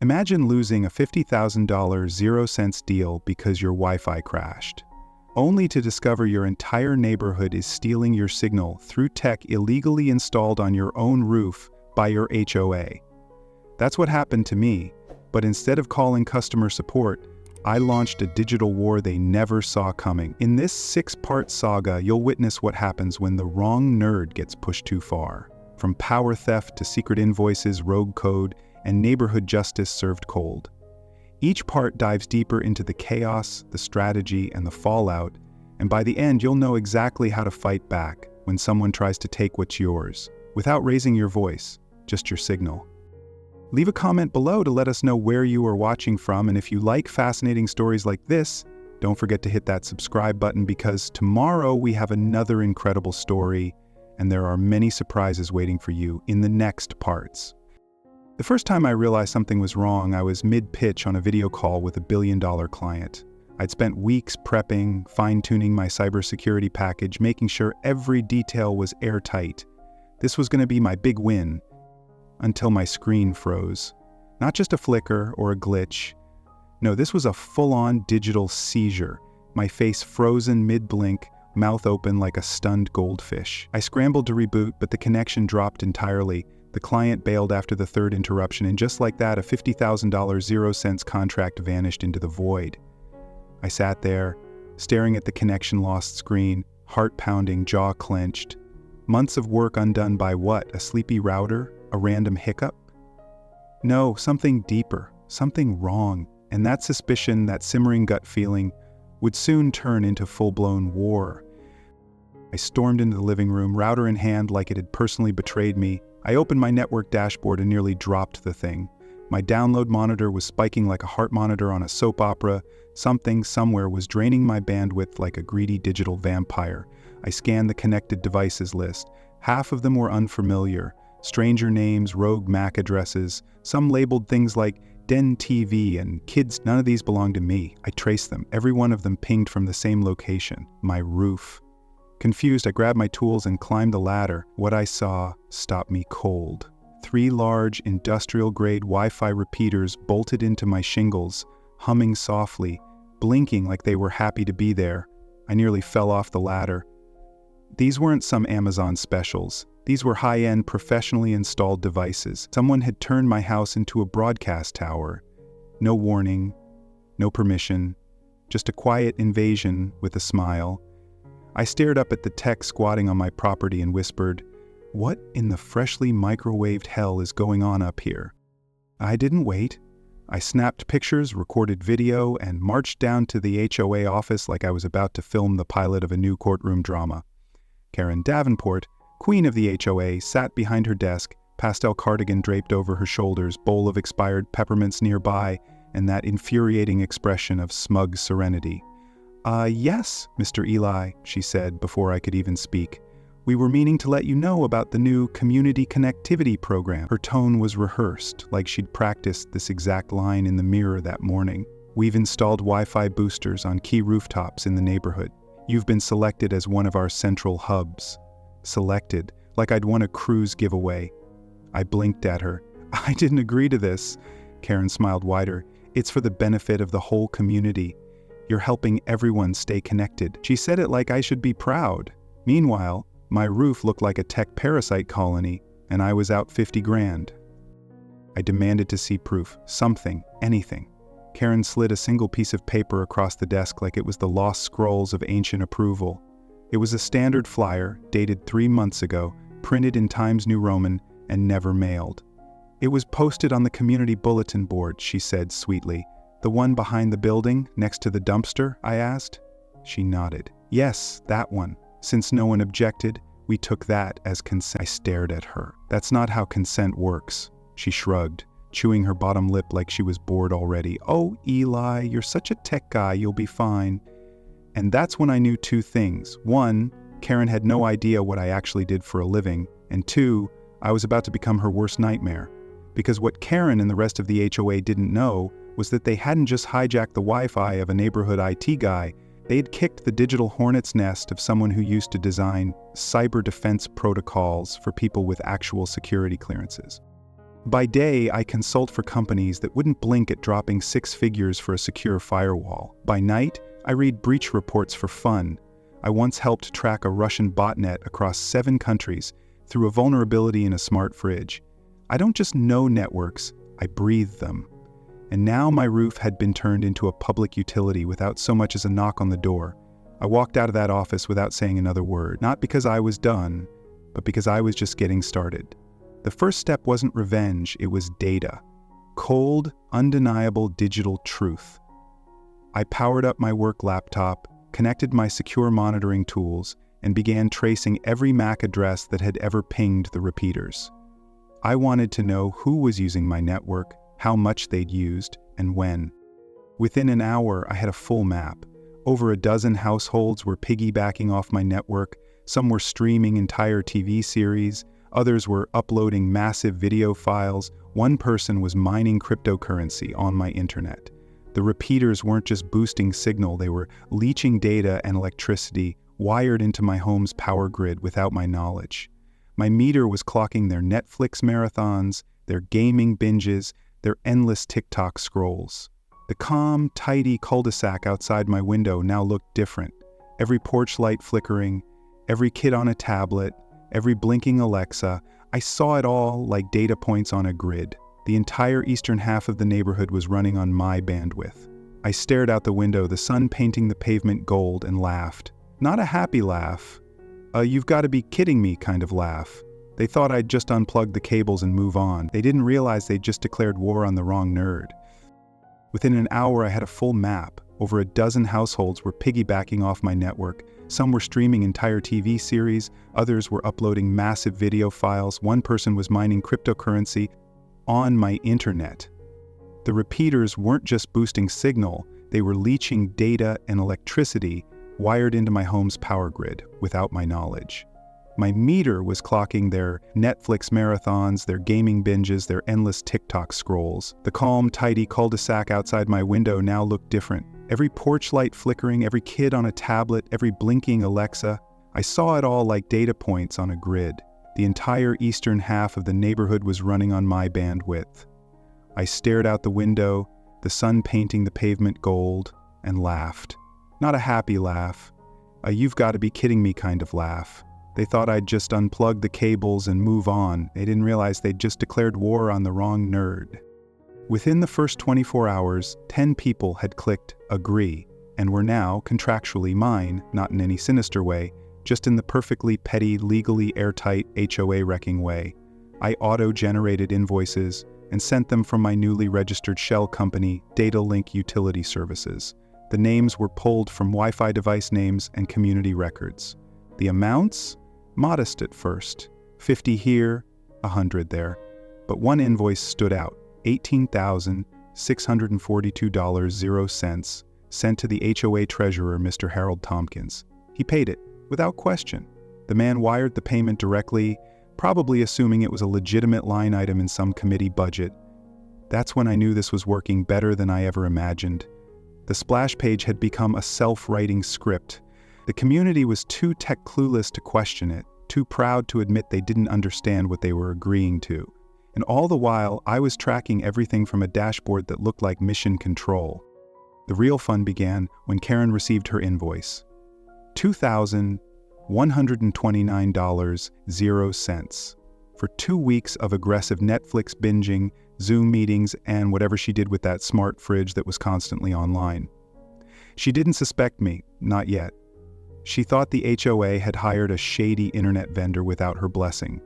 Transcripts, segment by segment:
Imagine losing a $50,000 zero-cents deal because your Wi-Fi crashed, only to discover your entire neighborhood is stealing your signal through tech illegally installed on your own roof by your HOA. That's what happened to me, but instead of calling customer support, I launched a digital war they never saw coming. In this 6-part saga, you'll witness what happens when the wrong nerd gets pushed too far. From power theft to secret invoices, rogue code, and neighborhood justice served cold. Each part dives deeper into the chaos, the strategy, and the fallout, and by the end you'll know exactly how to fight back when someone tries to take what's yours, without raising your voice, just your signal. Leave a comment below to let us know where you are watching from, and if you like fascinating stories like this, don't forget to hit that subscribe button because tomorrow we have another incredible story, and there are many surprises waiting for you in the next parts. The first time I realized something was wrong, I was mid-pitch on a video call with a billion-dollar client. I'd spent weeks prepping, fine-tuning my cybersecurity package, making sure every detail was airtight. This was going to be my big win, until my screen froze. Not just a flicker or a glitch. No, this was a full-on digital seizure. My face frozen mid-blink, mouth open like a stunned goldfish. I scrambled to reboot, but the connection dropped entirely. The client bailed after the third interruption, and just like that, a $50,000 zero-cents contract vanished into the void. I sat there, staring at the connection-lost screen, heart pounding, jaw clenched. Months of work undone by what? A sleepy router? A random hiccup? No, something deeper, something wrong, and that suspicion, that simmering gut feeling, would soon turn into full-blown war. I stormed into the living room, router in hand like it had personally betrayed me. I opened my network dashboard and nearly dropped the thing. My download monitor was spiking like a heart monitor on a soap opera. Something, somewhere, was draining my bandwidth like a greedy digital vampire. I scanned the connected devices list. Half of them were unfamiliar. Stranger names, rogue MAC addresses, some labeled things like Den TV and Kids. None of these belonged to me. I traced them. Every one of them pinged from the same location, my roof. Confused, I grabbed my tools and climbed the ladder. What I saw stopped me cold. 3 large, industrial-grade Wi-Fi repeaters bolted into my shingles, humming softly, blinking like they were happy to be there. I nearly fell off the ladder. These weren't some Amazon specials. These were high-end, professionally installed devices. Someone had turned my house into a broadcast tower. No warning, no permission, just a quiet invasion with a smile. I stared up at the tech squatting on my property and whispered, "What in the freshly microwaved hell is going on up here?" I didn't wait. I snapped pictures, recorded video, and marched down to the HOA office like I was about to film the pilot of a new courtroom drama. Karen Davenport, queen of the HOA, sat behind her desk, pastel cardigan draped over her shoulders, bowl of expired peppermints nearby, and that infuriating expression of smug serenity. Yes, Mr. Eli," she said before I could even speak. "We were meaning to let you know about the new community connectivity program." Her tone was rehearsed, like she'd practiced this exact line in the mirror that morning. "We've installed Wi-Fi boosters on key rooftops in the neighborhood. You've been selected as one of our central hubs." Selected, like I'd won a cruise giveaway. I blinked at her. "I didn't agree to this." Karen smiled wider. "It's for the benefit of the whole community. You're helping everyone stay connected." She said it like I should be proud. Meanwhile, my roof looked like a tech parasite colony, and I was out 50 grand. I demanded to see proof. Something. Anything. Karen slid a single piece of paper across the desk like it was the lost scrolls of ancient approval. It was a standard flyer, dated 3 months ago, printed in Times New Roman, and never mailed. "It was posted on the community bulletin board," she said sweetly. "The one behind the building, next to the dumpster?" I asked. She nodded. "Yes, that one. Since no one objected, we took that as consent." I stared at her. "That's not how consent works." She shrugged, chewing her bottom lip like she was bored already. "Oh, Eli, you're such a tech guy, you'll be fine." And that's when I knew 2 things. 1, Karen had no idea what I actually did for a living, and 2, I was about to become her worst nightmare. Because what Karen and the rest of the HOA didn't know was that they hadn't just hijacked the Wi-Fi of a neighborhood IT guy, they'd kicked the digital hornet's nest of someone who used to design cyber defense protocols for people with actual security clearances. By day, I consult for companies that wouldn't blink at dropping 6 figures for a secure firewall. By night, I read breach reports for fun. I once helped track a Russian botnet across 7 countries through a vulnerability in a smart fridge. I don't just know networks, I breathe them. And now my roof had been turned into a public utility without so much as a knock on the door. I walked out of that office without saying another word, not because I was done, but because I was just getting started. The first step wasn't revenge, it was data. Cold, undeniable digital truth. I powered up my work laptop, connected my secure monitoring tools, and began tracing every MAC address that had ever pinged the repeaters. I wanted to know who was using my network, how much they'd used, and when. Within an hour, I had a full map. Over a dozen households were piggybacking off my network, some were streaming entire TV series, others were uploading massive video files, one person was mining cryptocurrency on my internet. The repeaters weren't just boosting signal, they were leaching data and electricity wired into my home's power grid without my knowledge. My meter was clocking their Netflix marathons, their gaming binges, their endless TikTok scrolls. The calm, tidy cul-de-sac outside my window now looked different. Every porch light flickering, every kid on a tablet, every blinking Alexa, I saw it all like data points on a grid. The entire eastern half of the neighborhood was running on my bandwidth. I stared out the window, the sun painting the pavement gold, and laughed. Not a happy laugh. You've got to be kidding me kind of laugh. They thought I'd just unplug the cables and move on. They didn't realize they'd just declared war on the wrong nerd. Within an hour, I had a full map. Over a dozen households were piggybacking off my network. Some were streaming entire TV series, others were uploading massive video files, one person was mining cryptocurrency on my internet. The repeaters weren't just boosting signal, they were leaching data and electricity wired into my home's power grid without my knowledge. My meter was clocking their Netflix marathons, their gaming binges, their endless TikTok scrolls. The calm, tidy cul-de-sac outside my window now looked different. Every porch light flickering, every kid on a tablet, every blinking Alexa. I saw it all like data points on a grid. The entire eastern half of the neighborhood was running on my bandwidth. I stared out the window, the sun painting the pavement gold, and laughed. Not a happy laugh. You've got to be kidding me kind of laugh. They thought I'd just unplug the cables and move on. They didn't realize they'd just declared war on the wrong nerd. Within the first 24 hours, 10 people had clicked agree and were now contractually mine, not in any sinister way, just in the perfectly petty, legally airtight HOA wrecking way. I auto-generated invoices and sent them from my newly registered shell company, Data Link Utility Services. The names were pulled from Wi-Fi device names and community records. The amounts? Modest at first. 50 here, 100 there. But one invoice stood out, $18,642.00, sent to the HOA treasurer, Mr. Harold Tompkins. He paid it, without question. The man wired the payment directly, probably assuming it was a legitimate line item in some committee budget. That's when I knew this was working better than I ever imagined. The splash page had become a self-writing script. The community was too tech clueless to question it, too proud to admit they didn't understand what they were agreeing to. And all the while, I was tracking everything from a dashboard that looked like mission control. The real fun began when Karen received her invoice. $2,129.00 for 2 weeks of aggressive Netflix binging, Zoom meetings, and whatever she did with that smart fridge that was constantly online. She didn't suspect me, not yet. She thought the HOA had hired a shady internet vendor without her blessing.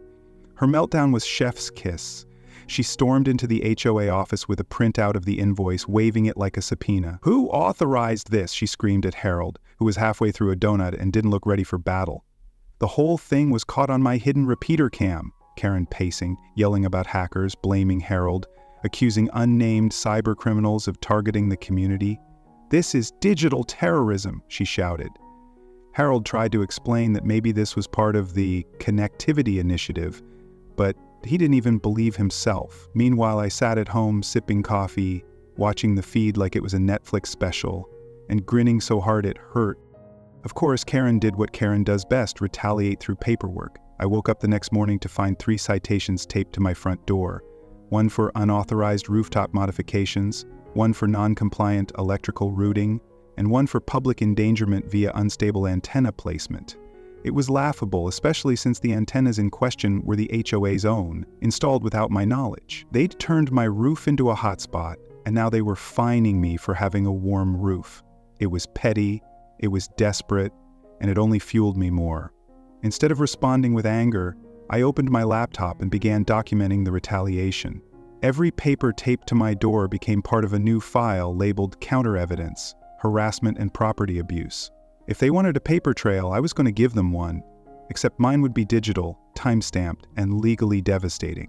Her meltdown was chef's kiss. She stormed into the HOA office with a printout of the invoice, waving it like a subpoena. "Who authorized this?" she screamed at Harold, who was halfway through a donut and didn't look ready for battle. "The whole thing was caught on my hidden repeater cam," Karen pacing, yelling about hackers, blaming Harold, accusing unnamed cybercriminals of targeting the community. "This is digital terrorism," she shouted. Harold tried to explain that maybe this was part of the connectivity initiative, but he didn't even believe himself. Meanwhile, I sat at home sipping coffee, watching the feed like it was a Netflix special, and grinning so hard it hurt. Of course, Karen did what Karen does best, retaliate through paperwork. I woke up the next morning to find 3 citations taped to my front door. one for unauthorized rooftop modifications, one for non-compliant electrical routing, and one for public endangerment via unstable antenna placement. It was laughable, especially since the antennas in question were the HOA's own, installed without my knowledge. They'd turned my roof into a hotspot, and now they were fining me for having a warm roof. It was petty, it was desperate, and it only fueled me more. Instead of responding with anger, I opened my laptop and began documenting the retaliation. Every paper taped to my door became part of a new file labeled counter-evidence, harassment and property abuse. If they wanted a paper trail, I was going to give them one, except mine would be digital, time-stamped, and legally devastating.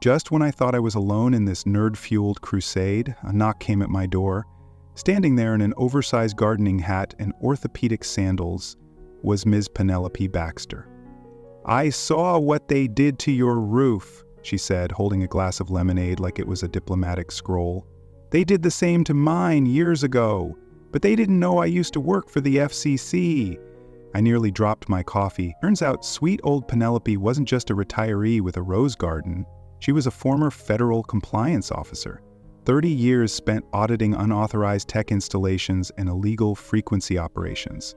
Just when I thought I was alone in this nerd-fueled crusade, a knock came at my door. Standing there in an oversized gardening hat and orthopedic sandals was Ms. Penelope Baxter. "I saw what they did to your roof," she said, holding a glass of lemonade like it was a diplomatic scroll. "They did the same to mine years ago, but they didn't know I used to work for the FCC." I nearly dropped my coffee. Turns out sweet old Penelope wasn't just a retiree with a rose garden. She was a former federal compliance officer. 30 years spent auditing unauthorized tech installations and illegal frequency operations.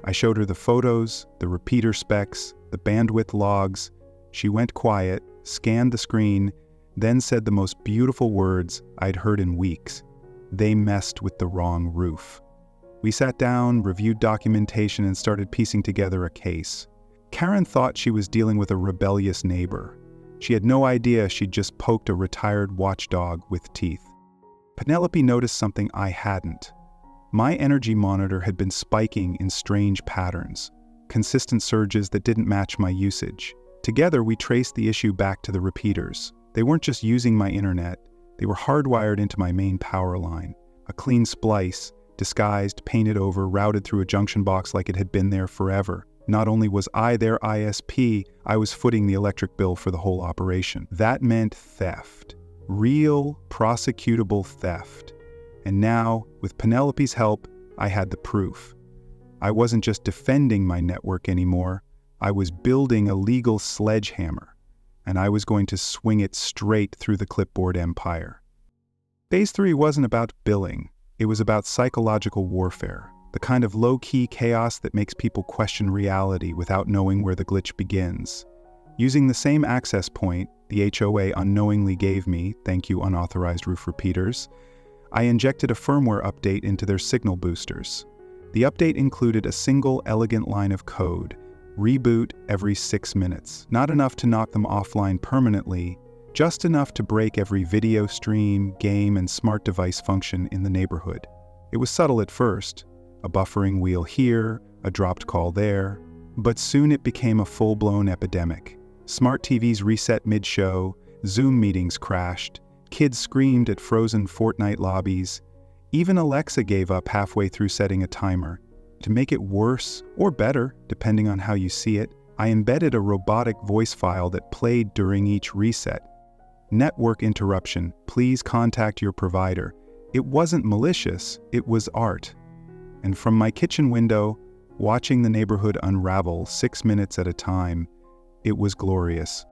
I showed her the photos, the repeater specs, the bandwidth logs. She went quiet, scanned the screen, then said the most beautiful words I'd heard in weeks. "They messed with the wrong roof." We sat down, reviewed documentation, and started piecing together a case. Karen thought she was dealing with a rebellious neighbor. She had no idea she'd just poked a retired watchdog with teeth. Penelope noticed something I hadn't. My energy monitor had been spiking in strange patterns, consistent surges that didn't match my usage. Together, we traced the issue back to the repeaters. They weren't just using my internet, they were hardwired into my main power line. A clean splice, disguised, painted over, routed through a junction box like it had been there forever. Not only was I their ISP, I was footing the electric bill for the whole operation. That meant theft. Real, prosecutable theft. And now, with Penelope's help, I had the proof. I wasn't just defending my network anymore, I was building a legal sledgehammer, and I was going to swing it straight through the clipboard empire. Phase 3 wasn't about billing, it was about psychological warfare. The kind of low-key chaos that makes people question reality without knowing where the glitch begins. Using the same access point the HOA unknowingly gave me, thank you unauthorized roof repeaters, I injected a firmware update into their signal boosters. The update included a single elegant line of code, reboot every 6 minutes. Not enough to knock them offline permanently, just enough to break every video stream, game, and smart device function in the neighborhood. It was subtle at first, a buffering wheel here, a dropped call there, but soon it became a full-blown epidemic. Smart TVs reset mid-show, Zoom meetings crashed, kids screamed at frozen Fortnite lobbies. Even Alexa gave up halfway through setting a timer. To make it worse, or better, depending on how you see it, I embedded a robotic voice file that played during each reset. Network interruption, please contact your provider. It wasn't malicious, it was art. And from my kitchen window, watching the neighborhood unravel 6 minutes at a time, it was glorious.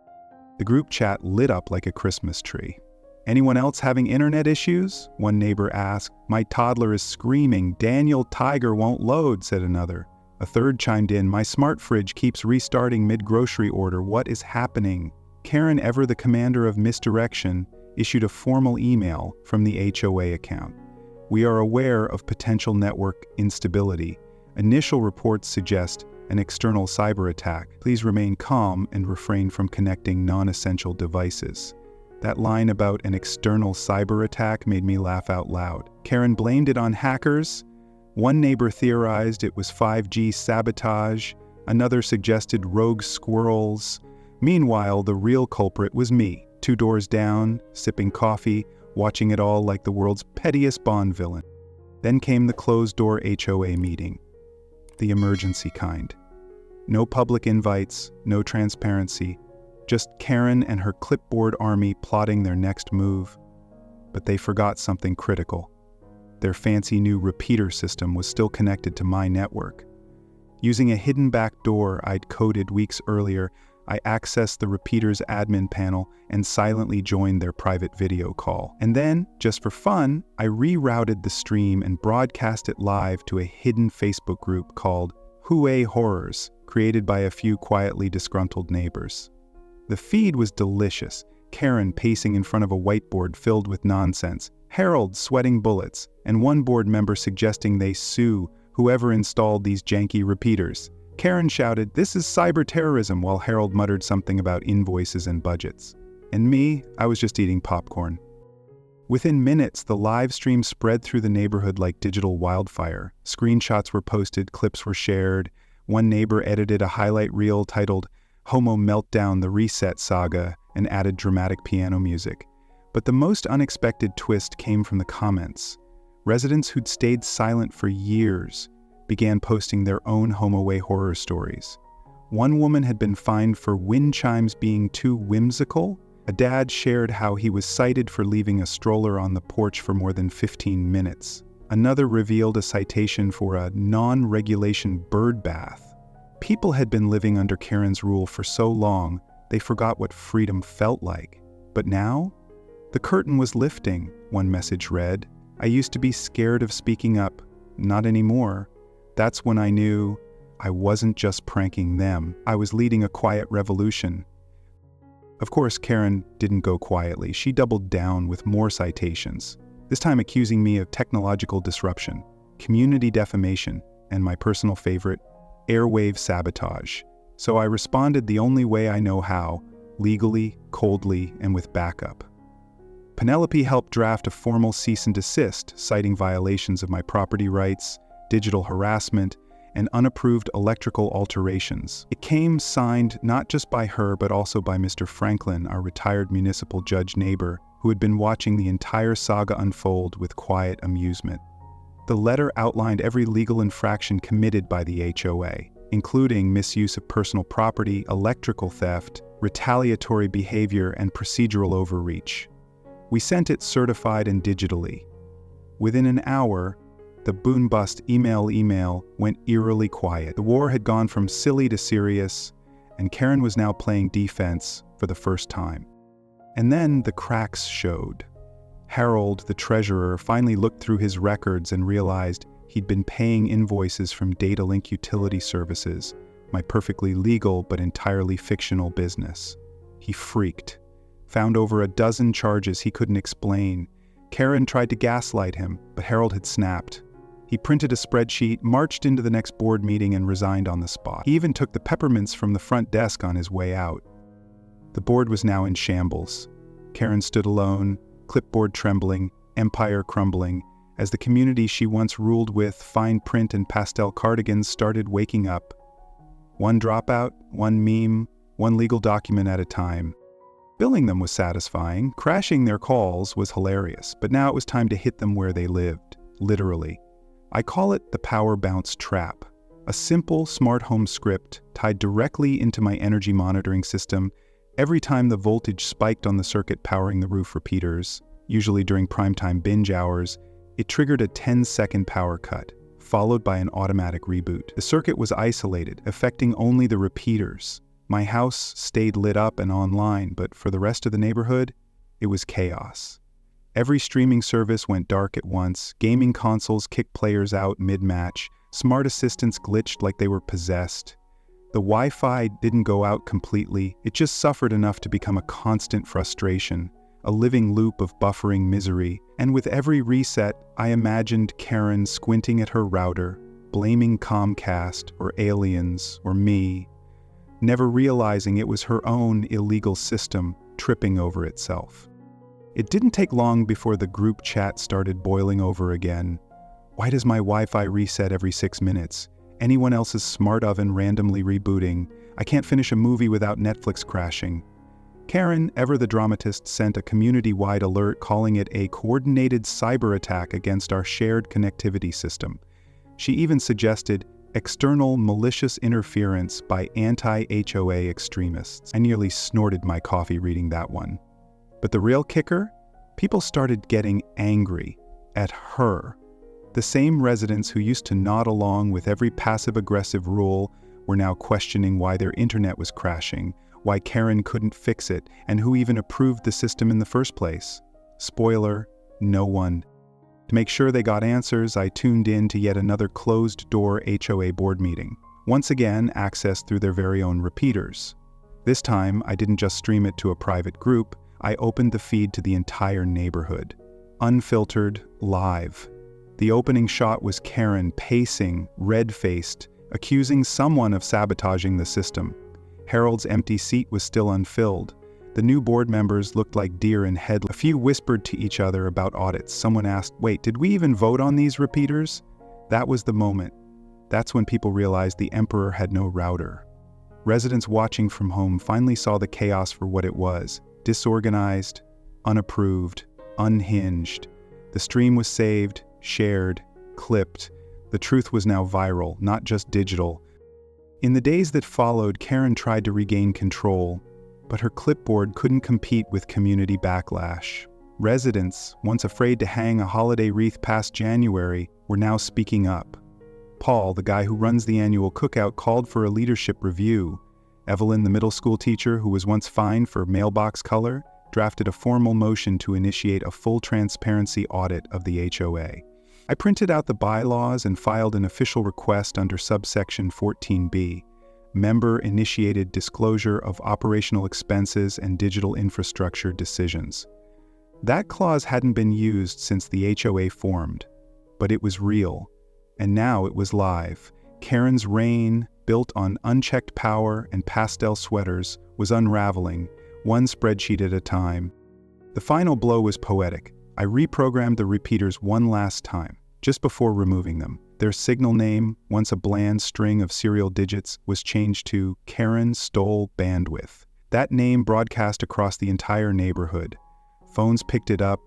The group chat lit up like a Christmas tree. "Anyone else having internet issues?" one neighbor asked. "My toddler is screaming, Daniel Tiger won't load," said another. A third chimed in, "My smart fridge keeps restarting mid-grocery order, what is happening?" Karen, ever the commander of misdirection, issued a formal email from the HOA account. "We are aware of potential network instability. Initial reports suggest an external cyber attack. Please remain calm and refrain from connecting non-essential devices." That line about an external cyber attack made me laugh out loud. Karen blamed it on hackers. One neighbor theorized it was 5G sabotage. Another suggested rogue squirrels. Meanwhile, the real culprit was me, 2 doors down, sipping coffee, watching it all like the world's pettiest Bond villain. Then came the closed-door HOA meeting. The emergency kind. No public invites, no transparency, just Karen and her clipboard army plotting their next move. But they forgot something critical. Their fancy new repeater system was still connected to my network. Using a hidden back door I'd coded weeks earlier, I accessed the repeater's admin panel and silently joined their private video call. And then, just for fun, I rerouted the stream and broadcast it live to a hidden Facebook group called HOA Horrors, created by a few quietly disgruntled neighbors. The feed was delicious. Karen pacing in front of a whiteboard filled with nonsense, Harold sweating bullets, and one board member suggesting they sue whoever installed these janky repeaters. Karen shouted, "This is cyber terrorism," while Harold muttered something about invoices and budgets. And me, I was just eating popcorn. Within minutes, the live stream spread through the neighborhood like digital wildfire. Screenshots were posted, clips were shared. One neighbor edited a highlight reel titled "Homo Meltdown: The Reset Saga" and added dramatic piano music. But the most unexpected twist came from the comments. Residents who'd stayed silent for years began posting their own HOA horror stories. One woman had been fined for wind chimes being too whimsical. A dad shared how he was cited for leaving a stroller on the porch for more than 15 minutes. Another revealed a citation for a non-regulation bird bath. People had been living under Karen's rule for so long, they forgot what freedom felt like. But now? The curtain was lifting, one message read. "I used to be scared of speaking up. Not anymore." That's when I knew I wasn't just pranking them. I was leading a quiet revolution. Of course, Karen didn't go quietly. She doubled down with more citations, this time accusing me of technological disruption, community defamation, and my personal favorite, airwave sabotage. So I responded the only way I know how, legally, coldly, and with backup. Penelope helped draft a formal cease and desist, citing violations of my property rights, digital harassment, and unapproved electrical alterations. It came signed not just by her but also by Mr. Franklin, our retired municipal judge neighbor, who had been watching the entire saga unfold with quiet amusement. The letter outlined every legal infraction committed by the HOA, including misuse of personal property, electrical theft, retaliatory behavior, and procedural overreach. We sent it certified and digitally. Within an hour, the boom-bust email went eerily quiet. The war had gone from silly to serious, and Karen was now playing defense for the first time. And then the cracks showed. Harold, the treasurer, finally looked through his records and realized he'd been paying invoices from Datalink Utility Services, my perfectly legal but entirely fictional business. He freaked, found over a dozen charges he couldn't explain. Karen tried to gaslight him, but Harold had snapped. He printed a spreadsheet, marched into the next board meeting, and resigned on the spot. He even took the peppermints from the front desk on his way out. The board was now in shambles. Karen stood alone, clipboard trembling, empire crumbling, as the community she once ruled with fine print and pastel cardigans started waking up. One dropout, one meme, one legal document at a time. Billing them was satisfying, crashing their calls was hilarious, but now it was time to hit them where they lived, literally. I call it the power bounce trap, a simple smart home script tied directly into my energy monitoring system. Every time the voltage spiked on the circuit powering the roof repeaters, usually during primetime binge hours, it triggered a 10-second power cut, followed by an automatic reboot. The circuit was isolated, affecting only the repeaters. My house stayed lit up and online, but for the rest of the neighborhood, it was chaos. Every streaming service went dark at once, gaming consoles kicked players out mid-match, smart assistants glitched like they were possessed. The Wi-Fi didn't go out completely, it just suffered enough to become a constant frustration, a living loop of buffering misery, and with every reset, I imagined Karen squinting at her router, blaming Comcast or aliens or me, never realizing it was her own illegal system tripping over itself. It didn't take long before the group chat started boiling over again. Why does my Wi-Fi reset every 6 minutes? Anyone else's smart oven randomly rebooting. I can't finish a movie without Netflix crashing. Karen, ever the dramatist, sent a community-wide alert calling it a coordinated cyber attack against our shared connectivity system. She even suggested external malicious interference by anti-HOA extremists. I nearly snorted my coffee reading that one. But the real kicker? People started getting angry at her. The same residents who used to nod along with every passive-aggressive rule were now questioning why their internet was crashing, why Karen couldn't fix it, and who even approved the system in the first place. Spoiler, no one. To make sure they got answers, I tuned in to yet another closed-door HOA board meeting. Once again, accessed through their very own repeaters. This time, I didn't just stream it to a private group, I opened the feed to the entire neighborhood. Unfiltered, live. The opening shot was Karen pacing, red-faced, accusing someone of sabotaging the system. Harold's empty seat was still unfilled. The new board members looked like deer in headlights. A few whispered to each other about audits. Someone asked, "Wait, did we even vote on these repeaters?" That was the moment. That's when people realized the emperor had no router. Residents watching from home finally saw the chaos for what it was: disorganized, unapproved, unhinged. The stream was saved, shared, clipped. The truth was now viral, not just digital. In the days that followed, Karen tried to regain control, but her clipboard couldn't compete with community backlash. Residents, once afraid to hang a holiday wreath past January, were now speaking up. Paul, the guy who runs the annual cookout, called for a leadership review. Evelyn, the middle school teacher who was once fined for mailbox color, drafted a formal motion to initiate a full transparency audit of the HOA. I printed out the bylaws and filed an official request under subsection 14B, Member-Initiated Disclosure of Operational Expenses and Digital Infrastructure Decisions. That clause hadn't been used since the HOA formed, but it was real, and now it was live. Karen's reign, built on unchecked power and pastel sweaters, was unraveling, one spreadsheet at a time. The final blow was poetic. I reprogrammed the repeaters one last time, just before removing them. Their signal name, once a bland string of serial digits, was changed to Karen Stole Bandwidth. That name broadcast across the entire neighborhood. Phones picked it up,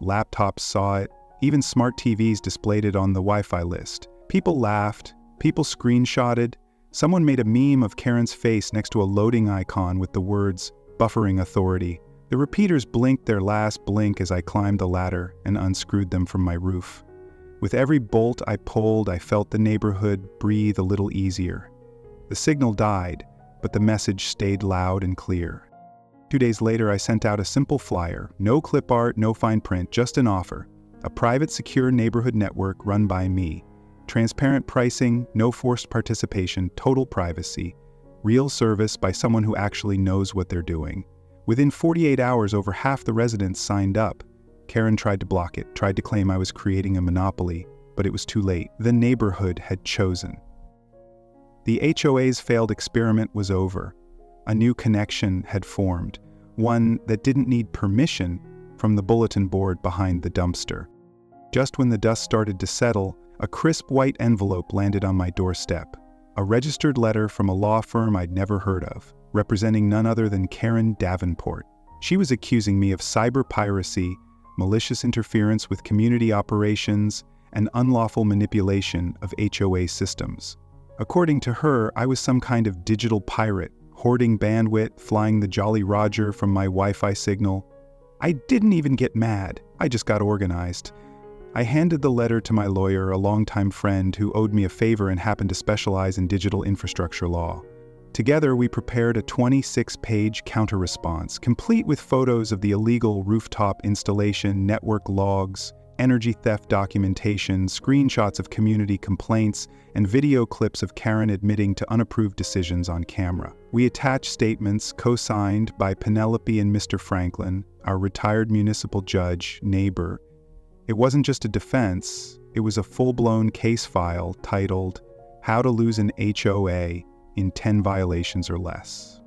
laptops saw it, even smart TVs displayed it on the Wi-Fi list. People laughed, people screenshotted. Someone made a meme of Karen's face next to a loading icon with the words, "Buffering Authority." The repeaters blinked their last blink as I climbed the ladder and unscrewed them from my roof. With every bolt I pulled, I felt the neighborhood breathe a little easier. The signal died, but the message stayed loud and clear. 2 days later, I sent out a simple flyer. No clip art, no fine print, just an offer. A private, secure neighborhood network run by me. Transparent pricing, no forced participation, total privacy. Real service by someone who actually knows what they're doing. Within 48 hours, over half the residents signed up. Karen tried to block it, tried to claim I was creating a monopoly, but it was too late. The neighborhood had chosen. The HOA's failed experiment was over. A new connection had formed, one that didn't need permission from the bulletin board behind the dumpster. Just when the dust started to settle, a crisp white envelope landed on my doorstep. A registered letter from a law firm I'd never heard of, representing none other than Karen Davenport. She was accusing me of cyber piracy, malicious interference with community operations, and unlawful manipulation of HOA systems. According to her, I was some kind of digital pirate, hoarding bandwidth, flying the Jolly Roger from my Wi-Fi signal. I didn't even get mad, I just got organized. I handed the letter to my lawyer, a longtime friend who owed me a favor and happened to specialize in digital infrastructure law. Together, we prepared a 26-page counter-response, complete with photos of the illegal rooftop installation, network logs, energy theft documentation, screenshots of community complaints, and video clips of Karen admitting to unapproved decisions on camera. We attached statements co-signed by Penelope and Mr. Franklin, our retired municipal judge, neighbor. It wasn't just a defense, it was a full-blown case file titled, "How to Lose an HOA in 10 Violations or Less."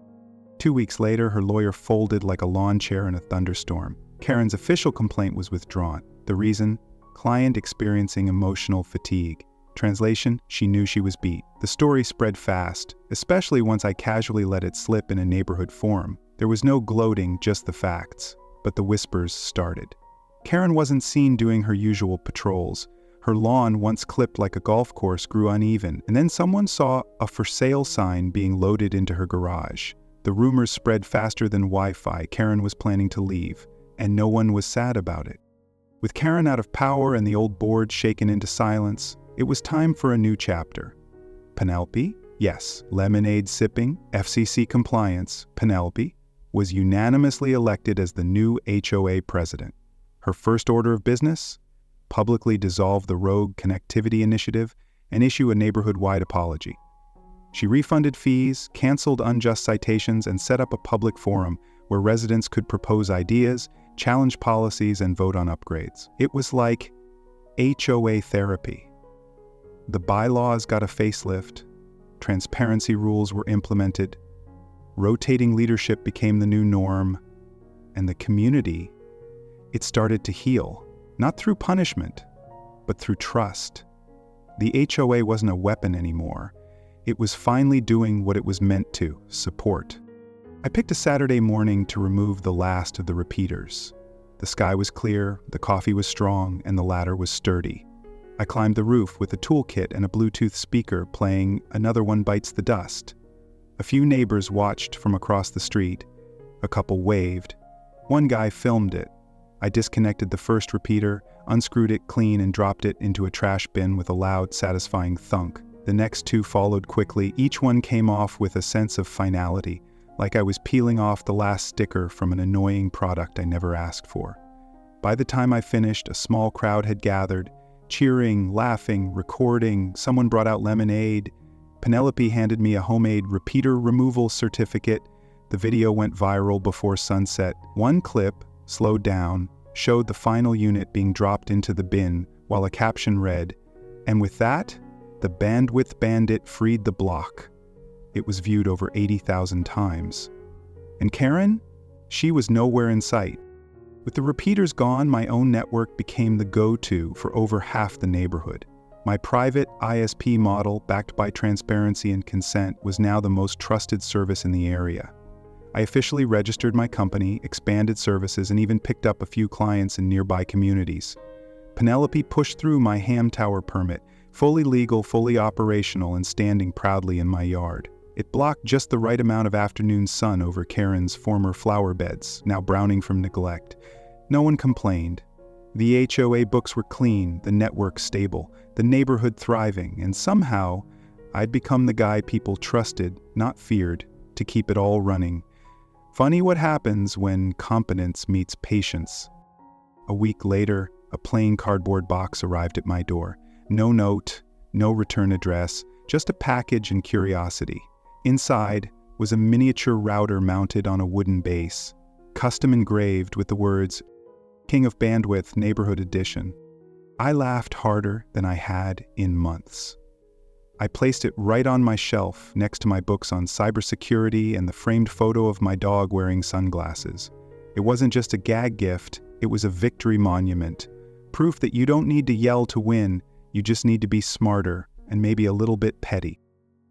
2 weeks later, her lawyer folded like a lawn chair in a thunderstorm. Karen's official complaint was withdrawn. The reason? Client experiencing emotional fatigue. Translation? She knew she was beat. The story spread fast, especially once I casually let it slip in a neighborhood forum. There was no gloating, just the facts. But the whispers started. Karen wasn't seen doing her usual patrols. Her lawn, once clipped like a golf course, grew uneven, and then someone saw a for sale sign being loaded into her garage. The rumors spread faster than Wi-Fi. Karen was planning to leave, and no one was sad about it. With Karen out of power and the old board shaken into silence, it was time for a new chapter. Penelope, Yes, lemonade sipping, FCC compliance, Penelope was unanimously elected as the new HOA president. Her first order of business? Publicly dissolve the rogue connectivity initiative and issue a neighborhood-wide apology. She refunded fees, canceled unjust citations, and set up a public forum where residents could propose ideas, challenge policies, and vote on upgrades. It was like HOA therapy. The bylaws got a facelift, transparency rules were implemented, rotating leadership became the new norm, and the community, it started to heal, not through punishment, but through trust. The HOA wasn't a weapon anymore. It was finally doing what it was meant to, support. I picked a Saturday morning to remove the last of the repeaters. The sky was clear, the coffee was strong, and the ladder was sturdy. I climbed the roof with a toolkit and a Bluetooth speaker playing Another One Bites the Dust. A few neighbors watched from across the street. A couple waved. One guy filmed it. I disconnected the first repeater, unscrewed it clean, and dropped it into a trash bin with a loud, satisfying thunk. The next two followed quickly. Each one came off with a sense of finality, like I was peeling off the last sticker from an annoying product I never asked for. By the time I finished, a small crowd had gathered, cheering, laughing, recording. Someone brought out lemonade. Penelope handed me a homemade repeater removal certificate. The video went viral before sunset. One clip, slowed down, showed the final unit being dropped into the bin, while a caption read, "And with that, the bandwidth bandit freed the block." It was viewed over 80,000 times. And Karen? She was nowhere in sight. With the repeaters gone, my own network became the go-to for over half the neighborhood. My private ISP model, backed by transparency and consent, was now the most trusted service in the area. I officially registered my company, expanded services, and even picked up a few clients in nearby communities. Penelope pushed through my ham tower permit, fully legal, fully operational, and standing proudly in my yard. It blocked just the right amount of afternoon sun over Karen's former flower beds, now browning from neglect. No one complained. The HOA books were clean, the network stable, the neighborhood thriving, and somehow I'd become the guy people trusted, not feared, to keep it all running. Funny what happens when competence meets patience. A week later, a plain cardboard box arrived at my door. No note, no return address, just a package and curiosity. Inside was a miniature router mounted on a wooden base, custom engraved with the words, "King of Bandwidth Neighborhood Edition." I laughed harder than I had in months. I placed it right on my shelf next to my books on cybersecurity and the framed photo of my dog wearing sunglasses. It wasn't just a gag gift, it was a victory monument. Proof that you don't need to yell to win, you just need to be smarter and maybe a little bit petty.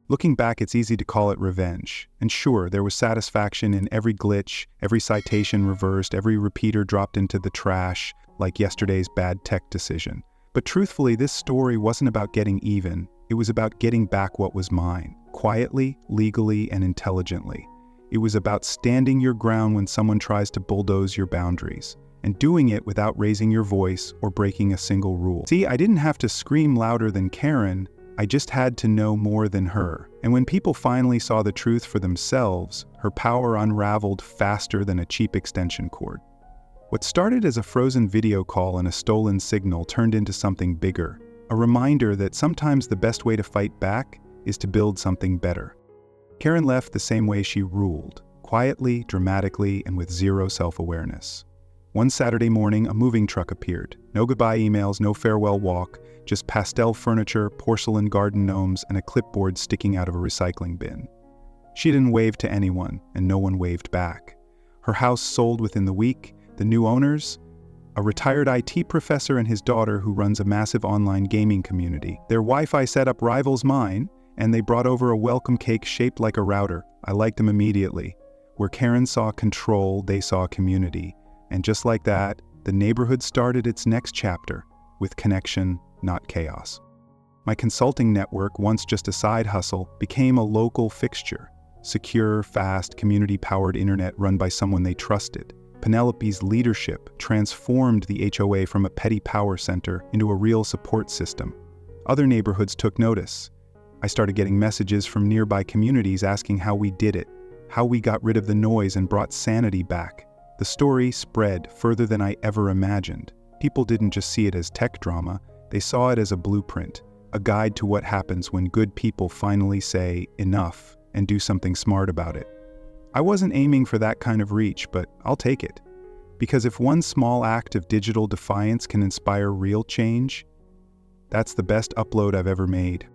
Looking back, it's easy to call it revenge. And sure, there was satisfaction in every glitch, every citation reversed, every repeater dropped into the trash, like yesterday's bad tech decision. But truthfully, this story wasn't about getting even. It was about getting back what was mine, quietly, legally, and intelligently. It was about standing your ground when someone tries to bulldoze your boundaries, and doing it without raising your voice or breaking a single rule. See, I didn't have to scream louder than Karen, I just had to know more than her. And when people finally saw the truth for themselves, her power unraveled faster than a cheap extension cord. What started as a frozen video call and a stolen signal turned into something bigger, a reminder that sometimes the best way to fight back is to build something better. Karen left the same way she ruled, quietly, dramatically, and with zero self-awareness. One Saturday morning, a moving truck appeared. No goodbye emails, no farewell walk, just pastel furniture, porcelain garden gnomes, and a clipboard sticking out of a recycling bin. She didn't wave to anyone, and no one waved back. Her house sold within the week. The new owners? A retired IT professor and his daughter who runs a massive online gaming community. Their Wi-Fi setup rivals mine, and they brought over a welcome cake shaped like a router. I liked them immediately. Where Karen saw control, they saw community. And just like that, the neighborhood started its next chapter, with connection, not chaos. My consulting network, once just a side hustle, became a local fixture. Secure, fast, community-powered internet run by someone they trusted. Penelope's leadership transformed the HOA from a petty power center into a real support system. Other neighborhoods took notice. I started getting messages from nearby communities asking how we did it, how we got rid of the noise and brought sanity back. The story spread further than I ever imagined. People didn't just see it as tech drama, they saw it as a blueprint, a guide to what happens when good people finally say enough and do something smart about it. I wasn't aiming for that kind of reach, but I'll take it. Because if one small act of digital defiance can inspire real change, that's the best upload I've ever made.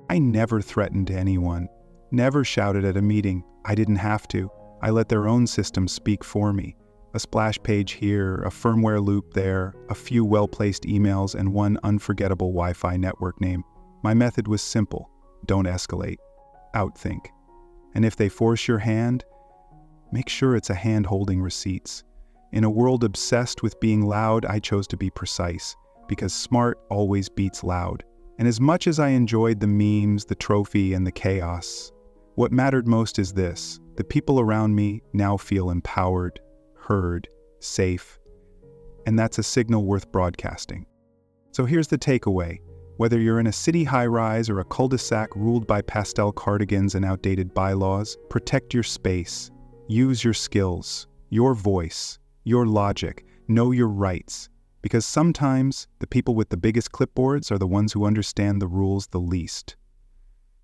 I never threatened anyone, never shouted at a meeting. I didn't have to. I let their own systems speak for me. A splash page here, a firmware loop there, a few well-placed emails, and one unforgettable Wi-Fi network name. My method was simple. Don't escalate. Outthink. And if they force your hand, make sure it's a hand holding receipts. In a world obsessed with being loud, I chose to be precise, because smart always beats loud. And as much as I enjoyed the memes, the trophy, and the chaos, what mattered most is this: the people around me now feel empowered, heard, safe, and that's a signal worth broadcasting. So here's the takeaway. Whether you're in a city high-rise or a cul-de-sac ruled by pastel cardigans and outdated bylaws, protect your space. Use your skills, your voice, your logic, know your rights, because sometimes the people with the biggest clipboards are the ones who understand the rules the least.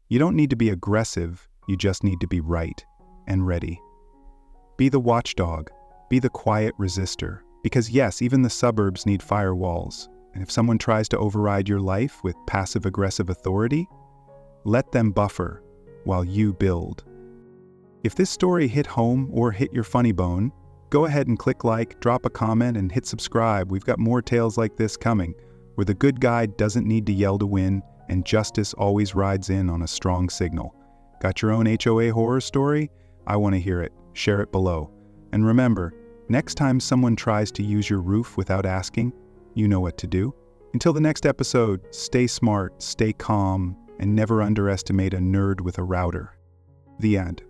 You don't need to be aggressive, you just need to be right and ready. Be the watchdog, be the quiet resistor, because yes, even the suburbs need firewalls, and if someone tries to override your life with passive-aggressive authority, let them buffer while you build. If this story hit home or hit your funny bone, go ahead and click like, drop a comment, and hit subscribe. We've got more tales like this coming, where the good guy doesn't need to yell to win, and justice always rides in on a strong signal. Got your own HOA horror story? I want to hear it. Share it below. And remember, next time someone tries to use your roof without asking, you know what to do. Until the next episode, stay smart, stay calm, and never underestimate a nerd with a router. The end.